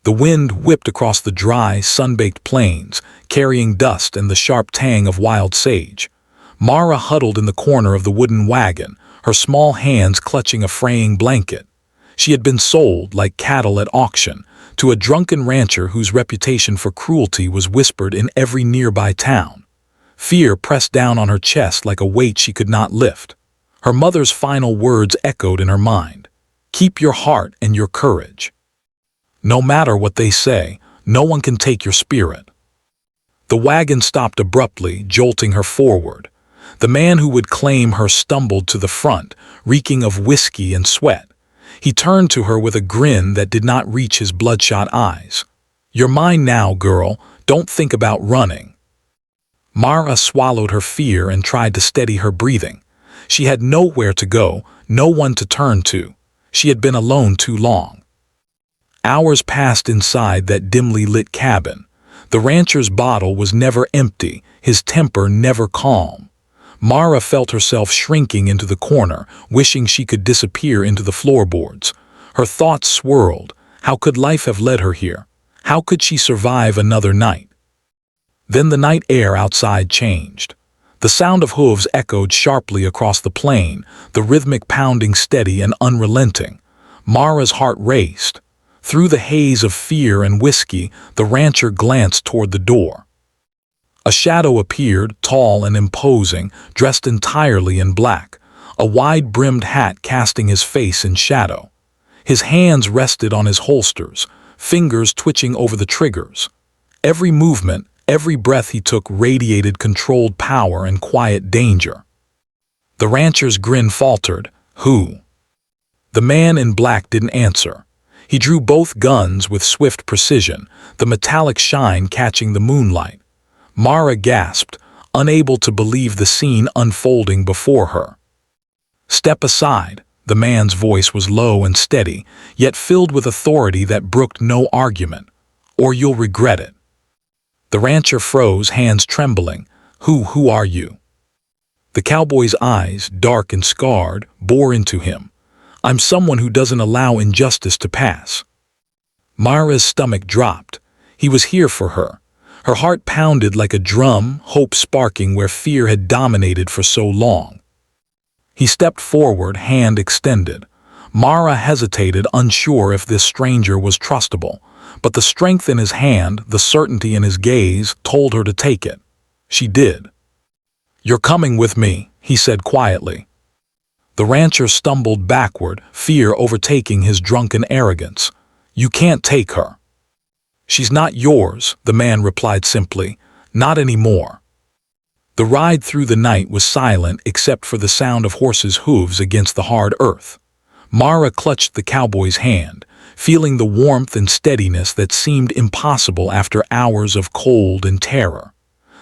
The wind whipped across the dry, sun-baked plains, carrying dust and the sharp tang of wild sage. Mara huddled in the corner of the wooden wagon, her small hands clutching a fraying blanket. She had been sold, like cattle at auction, to a drunken rancher whose reputation for cruelty was whispered in every nearby town. Fear pressed down on her chest like a weight she could not lift. Her mother's final words echoed in her mind. "Keep your heart and your courage. No matter what they say, no one can take your spirit." The wagon stopped abruptly, jolting her forward. The man who would claim her stumbled to the front, reeking of whiskey and sweat. He turned to her with a grin that did not reach his bloodshot eyes. "You're mine now, girl. Don't think about running." Mara swallowed her fear and tried to steady her breathing. She had nowhere to go, no one to turn to. She had been alone too long. Hours passed inside that dimly lit cabin. The rancher's bottle was never empty, his temper never calm. Mara felt herself shrinking into the corner, wishing she could disappear into the floorboards. Her thoughts swirled. How could life have led her here? How could she survive another night? Then the night air outside changed. The sound of hooves echoed sharply across the plain, the rhythmic pounding steady and unrelenting. Mara's heart raced. Through the haze of fear and whiskey, the rancher glanced toward the door. A shadow appeared, tall and imposing, dressed entirely in black, a wide-brimmed hat casting his face in shadow. His hands rested on his holsters, fingers twitching over the triggers. Every movement, every breath he took radiated controlled power and quiet danger. The rancher's grin faltered. "Who?" The man in black didn't answer. He drew both guns with swift precision, the metallic shine catching the moonlight. Mara gasped, unable to believe the scene unfolding before her. "Step aside." The man's voice was low and steady, yet filled with authority that brooked no argument. "Or you'll regret it." The rancher froze, hands trembling. Who are you?" The cowboy's eyes, dark and scarred, bore into him. "I'm someone who doesn't allow injustice to pass." Mara's stomach dropped. He was here for her. Her heart pounded like a drum, hope sparking where fear had dominated for so long. He stepped forward, hand extended. Mara hesitated, unsure if this stranger was trustable, but the strength in his hand, the certainty in his gaze, told her to take it. She did. "You're coming with me," he said quietly. The rancher stumbled backward, fear overtaking his drunken arrogance. "You can't take her." "She's not yours," the man replied simply. "Not anymore." The ride through the night was silent except for the sound of horses' hooves against the hard earth. Mara clutched the cowboy's hand, feeling the warmth and steadiness that seemed impossible after hours of cold and terror.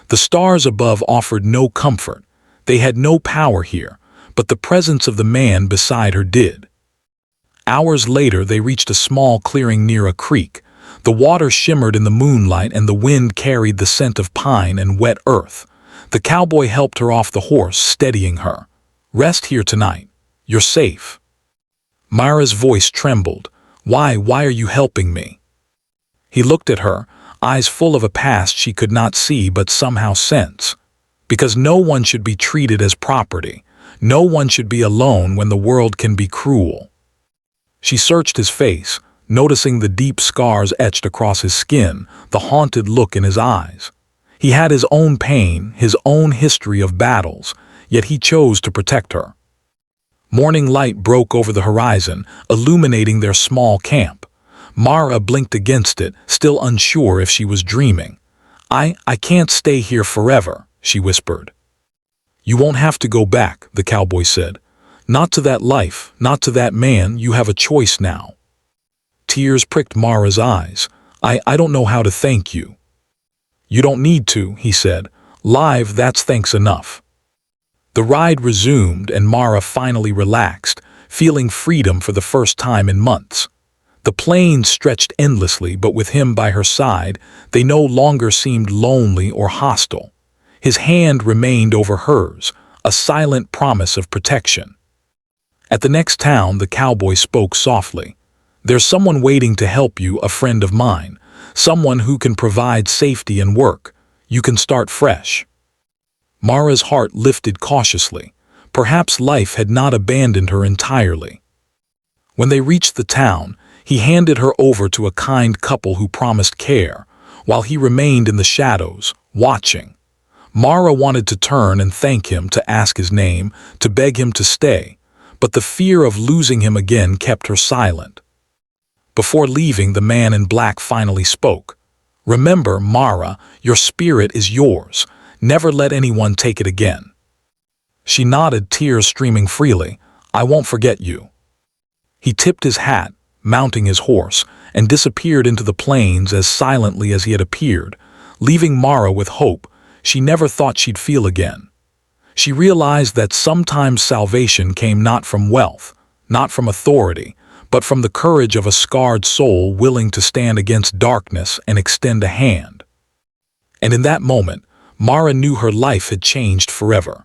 The stars above offered no comfort. They had no power here, but the presence of the man beside her did. Hours later they reached a small clearing near a creek. The water shimmered in the moonlight and the wind carried the scent of pine and wet earth. The cowboy helped her off the horse, steadying her. "Rest here tonight. You're safe." Mara's voice trembled. Why are you helping me?" He looked at her, eyes full of a past she could not see but somehow sense. "Because no one should be treated as property. No one should be alone when the world can be cruel." She searched his face, noticing the deep scars etched across his skin, the haunted look in his eyes. He had his own pain, his own history of battles, yet he chose to protect her. Morning light broke over the horizon, illuminating their small camp. Mara blinked against it, still unsure if she was dreaming. I can't stay here forever," she whispered. "You won't have to go back," the cowboy said. "Not to that life, not to that man. You have a choice now." Tears pricked Mara's eyes. I don't know how to thank you." "You don't need to," he said. "Live, that's thanks enough." The ride resumed and Mara finally relaxed, feeling freedom for the first time in months. The plains stretched endlessly, but with him by her side, they no longer seemed lonely or hostile. His hand remained over hers, a silent promise of protection. At the next town, the cowboy spoke softly. There's someone waiting to help you, a friend of mine. Someone who can provide safety and work. You can start fresh." Mara's heart lifted cautiously. Perhaps life had not abandoned her entirely. When they reached the town, he handed her over to a kind couple who promised care, while he remained in the shadows, watching. Mara wanted to turn and thank him, to ask his name, to beg him to stay, but the fear of losing him again kept her silent. Before leaving, the man in black finally spoke. "Remember, Mara, your spirit is yours. Never let anyone take it again." She nodded, tears streaming freely. "I won't forget you." He tipped his hat, mounting his horse, and disappeared into the plains as silently as he had appeared, leaving Mara with hope she never thought she'd feel again. She realized that sometimes salvation came not from wealth, not from authority, but from the courage of a scarred soul willing to stand against darkness and extend a hand. And in that moment, Mara knew her life had changed forever.